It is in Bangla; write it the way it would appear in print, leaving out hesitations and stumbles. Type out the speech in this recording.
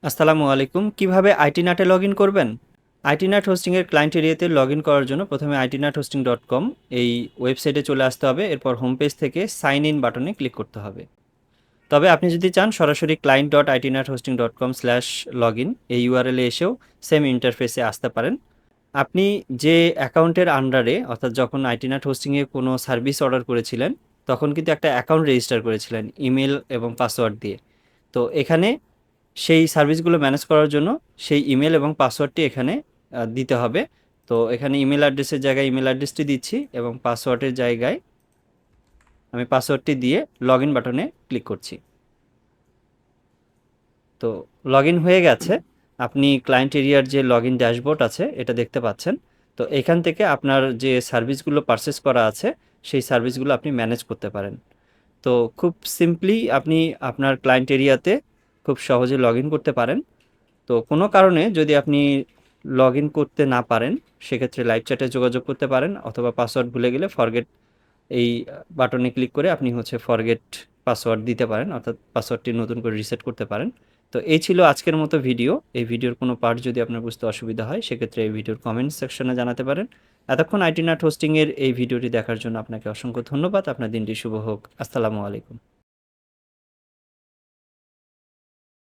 আসসালামু আলাইকুম। কিভাবে আইটিনাটে লগইন করবেন? আইটিনাট হোস্টিংয়ের ক্লায়েন্ট এরিয়াতে লগইন করার জন্য প্রথমে itinathosting.com এই ওয়েবসাইটে চলে আসতে হবে। এরপর হোম পেজ থেকে সাইন ইন বাটনে ক্লিক করতে হবে। তবে আপনি যদি চান সরাসরি client.itinathosting.com/login এই ইউআরএলে এসেও সেম ইন্টারফেসে আসতে পারেন। আপনি যে অ্যাকাউন্টের আন্ডারে অর্থাৎ যখন আইটিনাট হোস্টিংয়ে কোনো সার্ভিস অর্ডার করেছিলেন, তখন কিন্তু একটা অ্যাকাউন্ট রেজিস্টার করেছিলেন ইমেল এবং পাসওয়ার্ড দিয়ে। তো এখানে সেই সার্ভিসগুলো ম্যানেজ করার জন্য সেই ইমেল এবং পাসওয়ার্ডটি এখানে দিতে হবে। তো এখানে ইমেল অ্যাড্রেসের জায়গায় ইমেল অ্যাড্রেসটি দিচ্ছি এবং পাসওয়ার্ডের জায়গায় আমি পাসওয়ার্ডটি দিয়ে লগ ইন বাটনে ক্লিক করছি। তো লগ ইন হয়ে গেছে। আপনি ক্লায়েন্ট এরিয়ার যে লগ ইন ড্যাশবোর্ড আছে এটা দেখতে পাচ্ছেন। তো এখান থেকে আপনার যে সার্ভিসগুলো পারচেস করা আছে সেই সার্ভিসগুলো আপনি ম্যানেজ করতে পারেন। তো খুব সিম্পলি আপনি আপনার ক্লায়েন্ট এরিয়াতে খুব সহজে লগ ইন করতে পারেন। তো কোনো কারণে যদি আপনি লগ ইন করতে না পারেন, সেক্ষেত্রে লাইভ চ্যাটে যোগাযোগ করতে পারেন, অথবা পাসওয়ার্ড ভুলে গেলে ফরগেট এই বাটনে ক্লিক করে আপনি ফরগেট পাসওয়ার্ড দিতে পারেন, অর্থাৎ পাসওয়ার্ডটি নতুন করে রিসেট করতে পারেন। তো এই ছিল আজকের মতো ভিডিও। এই ভিডিওর কোনো পার্ট যদি আপনার বুঝতে অসুবিধা হয়, সেক্ষেত্রে এই ভিডিওর কমেন্ট সেকশনে জানাতে পারেন। এতক্ষণ আইটিনাট হোস্টিংয়ের এই ভিডিওটি দেখার জন্য আপনাকে অসংখ্য ধন্যবাদ। আপনার দিনটি শুভ হোক। আসসালামু আলাইকুম।